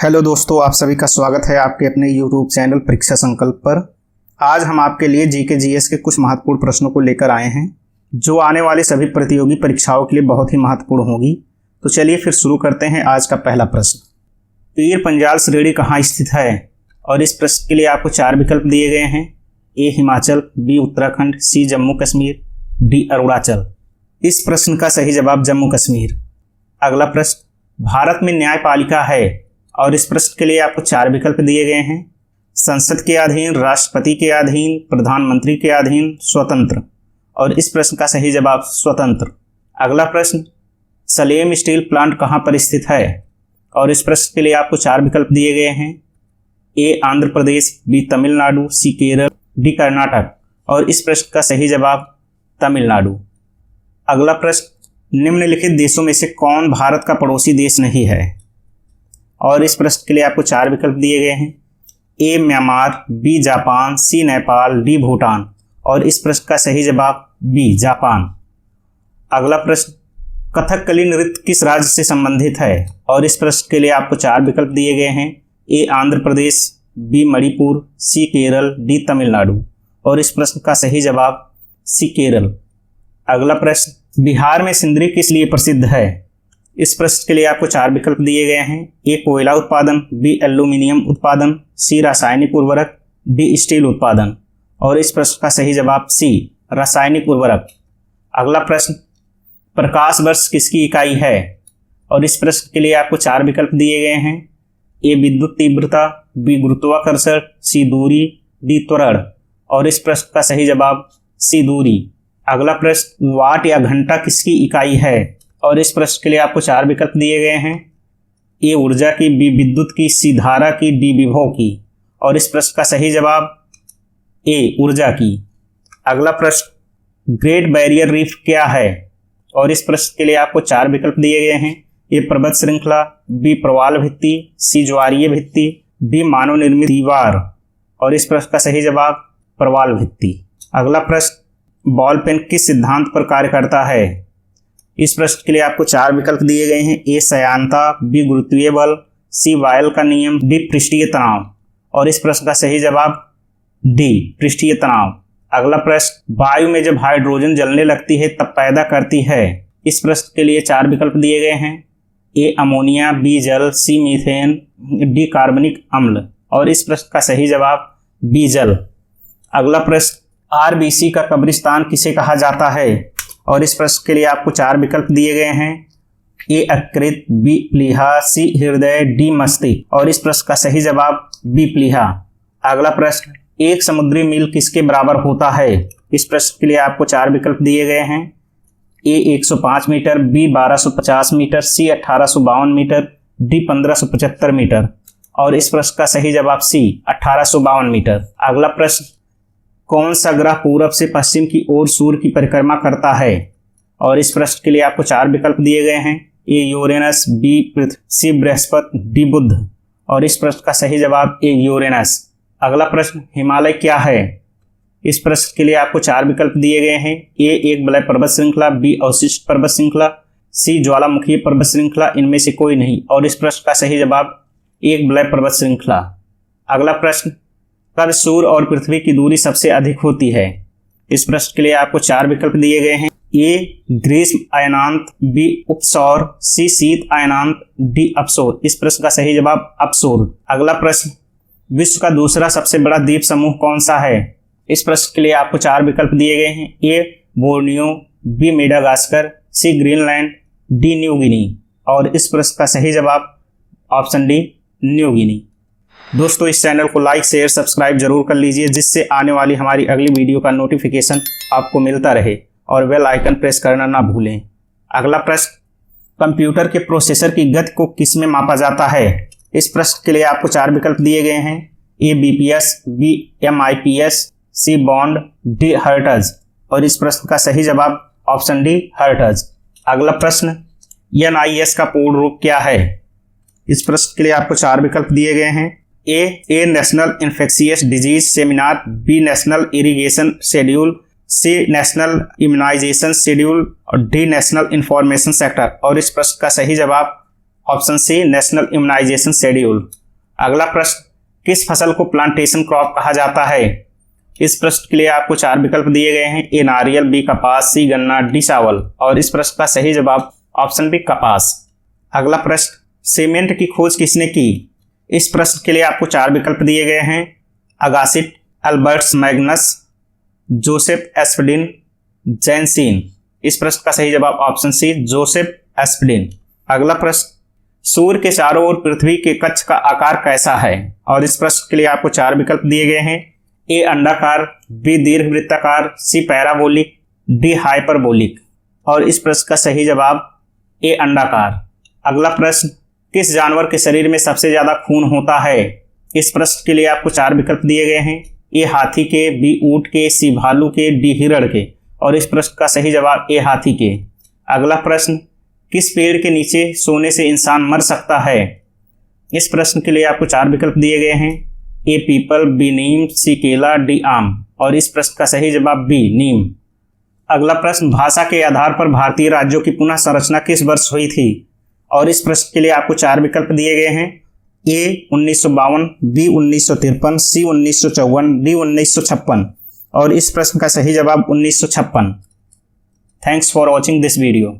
Hello दोस्तों, आप सभी का स्वागत है आपके अपने YouTube चैनल परीक्षा संकल्प पर। आज हम आपके लिए जीके जीएस के कुछ महत्वपूर्ण प्रश्नों को लेकर आए हैं जो आने वाले सभी प्रतियोगी परीक्षाओं के लिए बहुत ही महत्वपूर्ण होगी। तो चलिए फिर शुरू करते हैं आज का पहला प्रश्न। पीर पंजाल श्रेणी कहाँ स्थित है? और इस प्रश्न के लिए आपको 4 विकल्प दिए गए हैं। ए हिमाचल, बी उत्तराखंड, सी जम्मू कश्मीर, डी अरुणाचल। इस प्रश्न का सही जवाब जम्मू कश्मीर। अगला प्रश्न, भारत में न्यायपालिका है और इस प्रश्न के लिए आपको 4 विकल्प दिए गए हैं। संसद के अधीन, राष्ट्रपति के अधीन, प्रधानमंत्री के अधीन, स्वतंत्र। और इस प्रश्न का सही जवाब स्वतंत्र। अगला प्रश्न, सलेम स्टील प्लांट कहाँ पर स्थित है? और इस प्रश्न के लिए आपको 4 विकल्प दिए गए हैं। ए आंध्र प्रदेश, बी तमिलनाडु, सी केरल, डी कर्नाटक। और इस प्रश्न का सही जवाब तमिलनाडु। अगला प्रश्न, निम्नलिखित देशों में से कौन भारत का पड़ोसी देश नहीं है? और इस प्रश्न के लिए आपको 4 विकल्प दिए गए हैं। ए म्यांमार, बी जापान, सी नेपाल, डी भूटान। और इस प्रश्न का सही जवाब बी जापान। अगला प्रश्न, कथकली नृत्य किस राज्य से संबंधित है? और इस प्रश्न के लिए आपको 4 विकल्प दिए गए हैं। ए आंध्र प्रदेश, बी मणिपुर, सी केरल, डी तमिलनाडु। और इस प्रश्न का सही जवाब सी केरल। अगला प्रश्न, बिहार में सिंदरी किस लिए प्रसिद्ध है? इस प्रश्न के लिए आपको 4 विकल्प दिए गए हैं। ए कोयला उत्पादन, बी एल्यूमिनियम उत्पादन, सी रासायनिक उर्वरक, डी स्टील उत्पादन। और इस प्रश्न का सही जवाब सी रासायनिक उर्वरक। अगला प्रश्न, प्रकाश वर्ष किसकी इकाई है? और इस प्रश्न के लिए आपको 4 विकल्प दिए गए हैं। ए विद्युत तीव्रता, बी गुरुत्वाकर्षण, सी दूरी, डी त्वरण। और इस प्रश्न का सही जवाब सी दूरी। अगला प्रश्न, वाट या घंटा किसकी इकाई है? और इस प्रश्न के लिए आपको 4 विकल्प दिए गए हैं। ए ऊर्जा की, बी विद्युत की, सी धारा की, डी विभव की। और इस प्रश्न का सही जवाब ए ऊर्जा की। अगला प्रश्न, ग्रेट बैरियर रीफ क्या है? और इस प्रश्न के लिए आपको 4 विकल्प दिए गए हैं। ए पर्वत श्रृंखला, बी प्रवाल भित्ति, सी ज्वारीय भित्ति, डी मानव निर्मित दीवार। और इस प्रश्न का सही जवाब प्रवाल भित्ति। अगला प्रश्न, बॉल पेन किस सिद्धांत पर कार्य करता है? इस प्रश्न के लिए आपको 4 विकल्प दिए गए हैं। ए श्यानता, बी गुरुत्वीय बल, सी वायल का नियम, डी पृष्ठीय तनाव। और इस प्रश्न का सही जवाब डी पृष्ठीय तनाव। अगला प्रश्न, वायु में जब हाइड्रोजन जलने लगती है तब पैदा करती है। इस प्रश्न के लिए 4 विकल्प दिए गए हैं। ए अमोनिया, बी जल, सी मीथेन, डी कार्बनिक अम्ल। और इस प्रश्न का सही जवाब बी जल। अगला प्रश्न, आरबीसी का कब्रिस्तान किसे कहा जाता है? और इस प्रश्न के लिए आपको 4 विकल्प दिए गए हैं। ए यकृत, बी प्लीहा, सी हृदय, डी मस्तिष्क। और इस प्रश्न का सही जवाब बी प्लीहा। अगला प्रश्न, एक समुद्री मील किसके बराबर होता है? इस प्रश्न के लिए आपको 4 विकल्प दिए गए हैं। ए 105 मीटर, बी 1250 मीटर, सी 1852 मीटर, डी 1575 मीटर। और इस प्रश्न का सही जवाब सी 1852 मीटर। अगला प्रश्न, कौन सा ग्रह पूरब से पश्चिम की ओर सूर्य की परिक्रमा करता है? और इस प्रश्न के लिए आपको 4 विकल्प दिए गए हैं। ए यूरेनस, बी पृथ्वी, सी बृहस्पति, डी बुध। और इस प्रश्न का सही जवाब ए यूरेनस। अगला प्रश्न, हिमालय क्या है? इस प्रश्न के लिए आपको 4 विकल्प दिए गए हैं। ए एक बलय पर्वत श्रृंखला, बी अवशिष्ट पर्वत श्रृंखला, सी ज्वालामुखी पर्वत श्रृंखला, इनमें से कोई नहीं। और इस प्रश्न का सही जवाब एक बलय पर्वत श्रृंखला। अगला प्रश्न, कब सूर्य और पृथ्वी की दूरी सबसे अधिक होती है? इस प्रश्न के लिए आपको 4 विकल्प दिए गए हैं। ए ग्रीष्म अयनांत, बी उपसौर, सी शीत अयनांत, डी अपसौर। इस प्रश्न का सही जवाब अपसौर। अगला प्रश्न, विश्व का दूसरा सबसे बड़ा द्वीप समूह कौन सा है? इस प्रश्न के लिए आपको 4 विकल्प दिए गए हैं। ए बोर्नियो, बी मेडागास्कर, सी ग्रीनलैंड, डी न्यू गिनी। और इस प्रश्न का सही जवाब ऑप्शन डी न्यू गिनी। दोस्तों, इस चैनल को लाइक, शेयर, सब्सक्राइब जरूर कर लीजिए जिससे आने वाली हमारी अगली वीडियो का नोटिफिकेशन आपको मिलता रहे। और बेल आइकन प्रेस करना ना भूलें। अगला प्रश्न, कंप्यूटर के प्रोसेसर की गति को किस में मापा जाता है? इस प्रश्न के लिए आपको 4 विकल्प दिए गए हैं। ए बीपीएस, बी एमआईपीएस, सी बॉन्ड, डी हर्ट्ज। और इस प्रश्न का सही जवाब ऑप्शन डी हर्ट्ज। अगला प्रश्न, एनआईएस का पूर्ण रूप क्या है? इस प्रश्न के लिए आपको 4 विकल्प दिए गए हैं। A national infectious disease seminar, B national irrigation schedule, C national immunisation schedule और डी नेशनल इंफॉर्मेशन सेक्टर। और इस प्रश्न का सही जवाब option C national immunisation schedule. अगला प्रश्न, किस फसल को प्लांटेशन क्रॉप कहा जाता है? इस प्रश्न के लिए आपको 4 विकल्प दिए गए हैं, ए नारियल, बी कपास, सी गन्ना, डी चावल। और इस प्रश्न का सही जवाब ऑप्शन बी कपास। अगला प्रश्न, सीमेंट की खोज किसने की? इस प्रश्न के लिए आपको 4 विकल्प दिए गए हैं, अगासिट, अल्बर्ट्स मैग्नस, जोसेफ एस्पडिन, जैनसीन। इस प्रश्न का सही जवाब ऑप्शन सी जोसेफ एस्पडिन। अगला प्रश्न, सूर्य के चारों ओर पृथ्वी के कक्ष का आकार कैसा है? और इस प्रश्न के लिए आपको 4 विकल्प दिए गए हैं, ए अंडाकार, बी दीर्घवृत्ताकार, सी पैराबोलिक, डी हाइपरबोलिक। और इस प्रश्न का सही जवाब ए अंडाकार। अगला प्रश्न, किस जानवर के शरीर में सबसे ज्यादा खून होता है? इस प्रश्न के लिए आपको 4 विकल्प दिए गए हैं, ए हाथी के, बी ऊंट के, सी भालू के, डी हिरण के। और इस प्रश्न का सही जवाब ए हाथी के। अगला प्रश्न, किस पेड़ के नीचे सोने से इंसान मर सकता है? इस प्रश्न के लिए आपको 4 विकल्प दिए गए हैं, ए पीपल, बी नीम, सी केला, डी आम। और इस प्रश्न का सही जवाब बी नीम। अगला प्रश्न, भाषा के आधार पर भारतीय राज्यों की पुनः संरचना किस वर्ष हुई थी? और इस प्रश्न के लिए आपको 4 विकल्प दिए गए हैं, ए 1952, बी 1953, सी 1954, डी 1956। और इस प्रश्न का सही जवाब 1956। Thanks for watching this video.